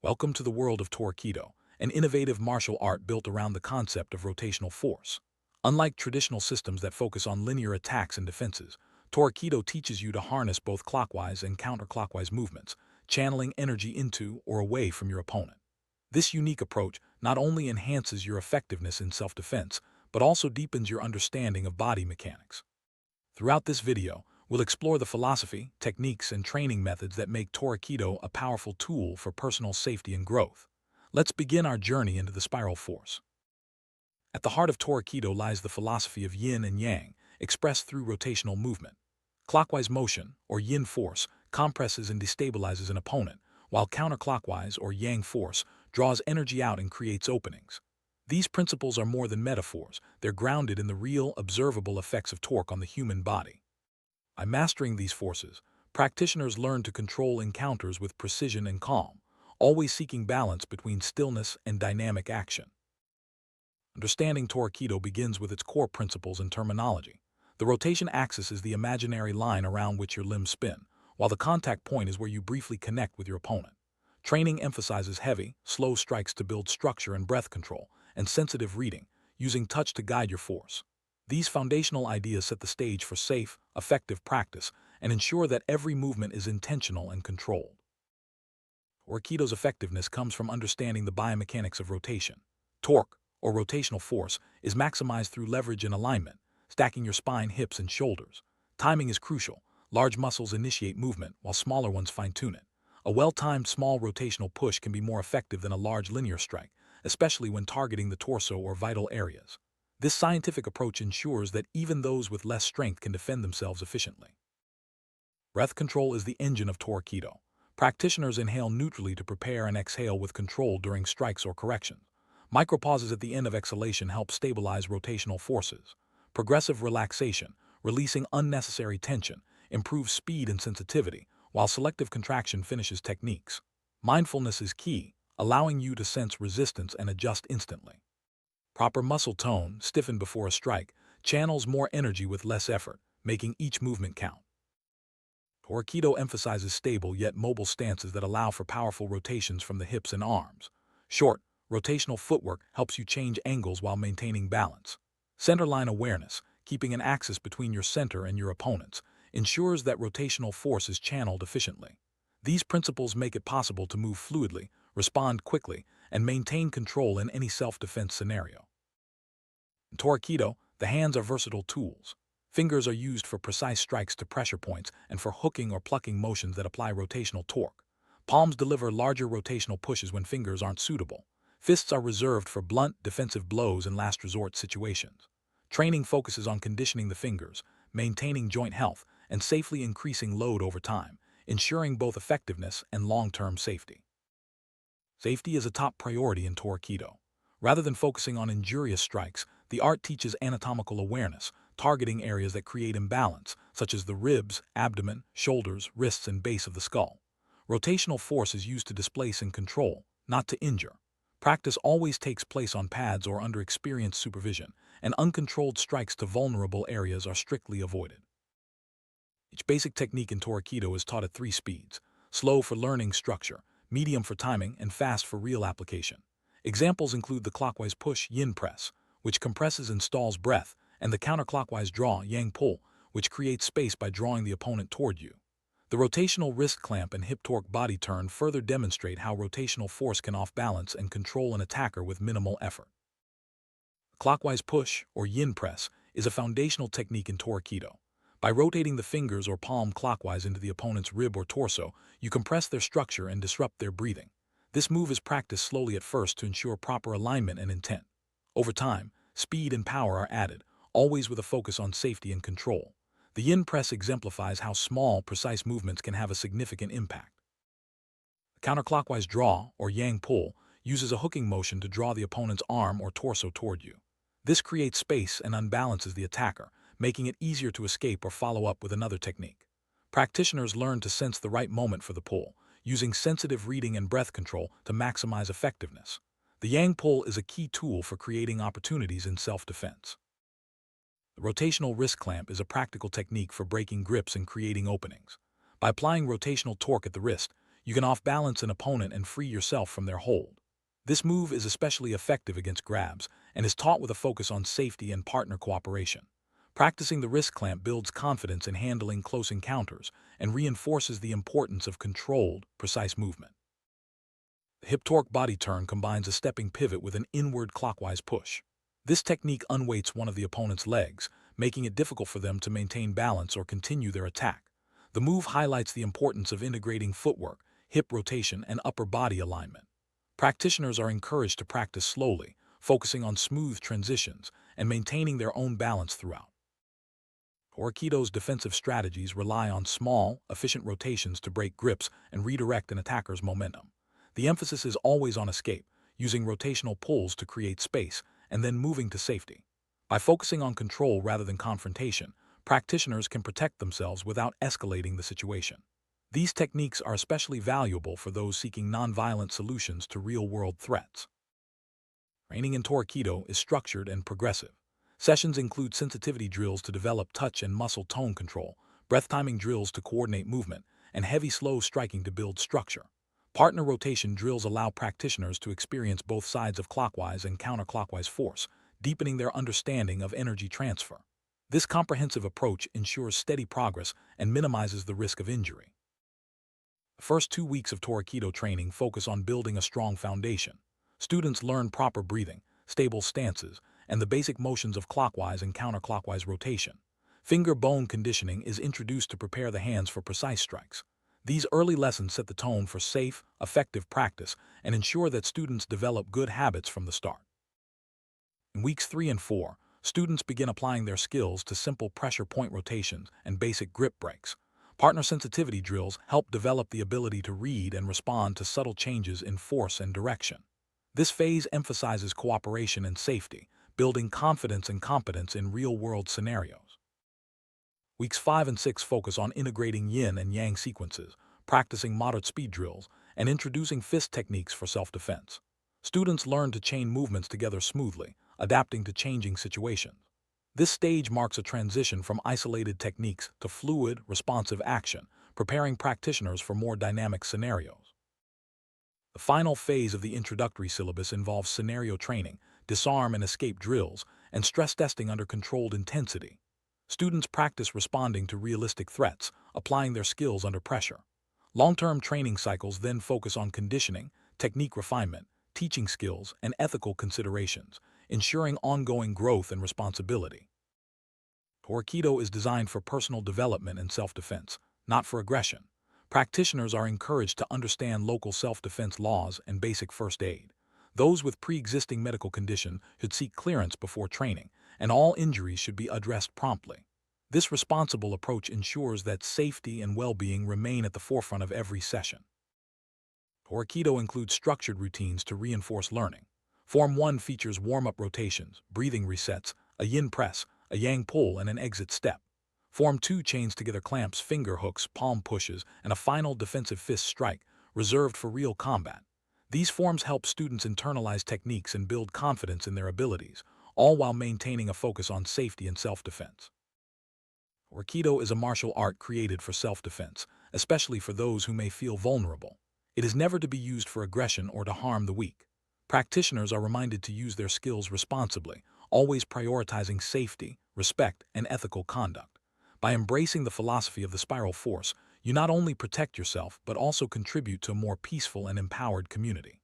Welcome to the world of Torakido, an innovative martial art built around the concept of rotational force. Unlike traditional systems that focus on linear attacks and defenses, Torakido teaches you to harness both clockwise and counterclockwise movements, channeling energy into or away from your opponent. This unique approach not only enhances your effectiveness in self-defense, but also deepens your understanding of body mechanics. Throughout this video, we'll explore the philosophy, techniques, and training methods that make Torakido a powerful tool for personal safety and growth. Let's begin our journey into the spiral force. At the heart of Torakido lies the philosophy of yin and yang, expressed through rotational movement. Clockwise motion, or yin force, compresses and destabilizes an opponent, while counterclockwise, or yang force, draws energy out and creates openings. These principles are more than metaphors, they're grounded in the real, observable effects of torque on the human body. By mastering these forces, practitioners learn to control encounters with precision and calm, always seeking balance between stillness and dynamic action. Understanding Torakido begins with its core principles and terminology. The rotation axis is the imaginary line around which your limbs spin, while the contact point is where you briefly connect with your opponent. Training emphasizes heavy, slow strikes to build structure and breath control, and sensitive reading, using touch to guide your force. These foundational ideas set the stage for safe, effective practice and ensure that every movement is intentional and controlled. Torakido's effectiveness comes from understanding the biomechanics of rotation. Torque, or rotational force, is maximized through leverage and alignment, stacking your spine, hips, and shoulders. Timing is crucial. Large muscles initiate movement, while smaller ones fine-tune it. A well-timed small rotational push can be more effective than a large linear strike, especially when targeting the torso or vital areas. This scientific approach ensures that even those with less strength can defend themselves efficiently. Breath control is the engine of Torakido. Practitioners inhale neutrally to prepare and exhale with control during strikes or corrections. Micropauses at the end of exhalation help stabilize rotational forces. Progressive relaxation, releasing unnecessary tension, improves speed and sensitivity, while selective contraction finishes techniques. Mindfulness is key, allowing you to sense resistance and adjust instantly. Proper muscle tone, stiffened before a strike, channels more energy with less effort, making each movement count. Torakido emphasizes stable yet mobile stances that allow for powerful rotations from the hips and arms. Short, rotational footwork helps you change angles while maintaining balance. Centerline awareness, keeping an axis between your center and your opponents, ensures that rotational force is channeled efficiently. These principles make it possible to move fluidly, respond quickly, and maintain control in any self-defense scenario. In Torakido, the hands are versatile tools. Fingers are used for precise strikes to pressure points and for hooking or plucking motions that apply rotational torque. Palms deliver larger rotational pushes when fingers aren't suitable. Fists are reserved for blunt, defensive blows in last resort situations. Training focuses on conditioning the fingers, maintaining joint health, and safely increasing load over time, ensuring both effectiveness and long-term safety. Safety is a top priority in Torakido. Rather than focusing on injurious strikes, the art teaches anatomical awareness, targeting areas that create imbalance, such as the ribs, abdomen, shoulders, wrists, and base of the skull. Rotational force is used to displace and control, not to injure. Practice always takes place on pads or under experienced supervision, and uncontrolled strikes to vulnerable areas are strictly avoided. Each basic technique in Torakido is taught at 3 speeds: slow for learning structure, medium for timing, and fast for real application. Examples include the clockwise push, yin press, which compresses and stalls breath, and the counterclockwise draw, yang pull, which creates space by drawing the opponent toward you. The rotational wrist clamp and hip torque body turn further demonstrate how rotational force can off-balance and control an attacker with minimal effort. Clockwise push, or yin press, is a foundational technique in Torakido. By rotating the fingers or palm clockwise into the opponent's rib or torso, you compress their structure and disrupt their breathing. This move is practiced slowly at first to ensure proper alignment and intent. Over time, speed and power are added, always with a focus on safety and control. The yin press exemplifies how small, precise movements can have a significant impact. The counterclockwise draw, or yang pull, uses a hooking motion to draw the opponent's arm or torso toward you. This creates space and unbalances the attacker, making it easier to escape or follow up with another technique. Practitioners learn to sense the right moment for the pull, using sensitive reading and breath control to maximize effectiveness. The yang pull is a key tool for creating opportunities in self-defense. The rotational wrist clamp is a practical technique for breaking grips and creating openings. By applying rotational torque at the wrist, You can off-balance an opponent and free yourself from their hold. This move is especially effective against grabs and is taught with a focus on safety and partner cooperation. Practicing the wrist clamp builds confidence in handling close encounters and reinforces the importance of controlled, precise movement. The hip torque body turn combines a stepping pivot with an inward clockwise push. This technique unweights one of the opponent's legs, making it difficult for them to maintain balance or continue their attack. The move highlights the importance of integrating footwork, hip rotation, and upper body alignment. Practitioners are encouraged to practice slowly, focusing on smooth transitions and maintaining their own balance throughout. Torakido's defensive strategies rely on small, efficient rotations to break grips and redirect an attacker's momentum. The emphasis is always on escape, using rotational pulls to create space and then moving to safety. By focusing on control rather than confrontation, practitioners can protect themselves without escalating the situation. These techniques are especially valuable for those seeking nonviolent solutions to real-world threats. Training in Torakido is structured and progressive. Sessions include sensitivity drills to develop touch and muscle tone control, breath timing drills to coordinate movement, and heavy slow striking to build structure. Partner rotation drills allow practitioners to experience both sides of clockwise and counterclockwise force, deepening their understanding of energy transfer. This comprehensive approach ensures steady progress and minimizes the risk of injury. The first 2 weeks of Torakido training focus on building a strong foundation. Students learn proper breathing, stable stances, and the basic motions of clockwise and counterclockwise rotation. Finger bone conditioning is introduced to prepare the hands for precise strikes. These early lessons set the tone for safe, effective practice and ensure that students develop good habits from the start. In weeks 3 and 4, students begin applying their skills to simple pressure point rotations and basic grip breaks. Partner sensitivity drills help develop the ability to read and respond to subtle changes in force and direction. This phase emphasizes cooperation and safety, building confidence and competence in real-world scenarios. Weeks 5 and 6 focus on integrating yin and yang sequences, practicing moderate speed drills, and introducing fist techniques for self-defense. Students learn to chain movements together smoothly, adapting to changing situations. This stage marks a transition from isolated techniques to fluid, responsive action, preparing practitioners for more dynamic scenarios. The final phase of the introductory syllabus involves scenario training, disarm and escape drills, and stress testing under controlled intensity. Students practice responding to realistic threats, applying their skills under pressure. Long-term training cycles then focus on conditioning, technique refinement, teaching skills, and ethical considerations, ensuring ongoing growth and responsibility. Torakido is designed for personal development and self-defense, not for aggression. Practitioners are encouraged to understand local self-defense laws and basic first aid. Those with pre-existing medical condition should seek clearance before training, and all injuries should be addressed promptly. This responsible approach ensures that safety and well-being remain at the forefront of every session. Torakido includes structured routines to reinforce learning. Form 1 features warm-up rotations, breathing resets, a yin press, a yang pull, and an exit step. Form 2 chains together clamps, finger hooks, palm pushes, and a final defensive fist strike, reserved for real combat. These forms help students internalize techniques and build confidence in their abilities, all while maintaining a focus on safety and self-defense. Torakido is a martial art created for self-defense, especially for those who may feel vulnerable. It is never to be used for aggression or to harm the weak. Practitioners are reminded to use their skills responsibly, always prioritizing safety, respect, and ethical conduct. By embracing the philosophy of the spiral force, you not only protect yourself but also contribute to a more peaceful and empowered community.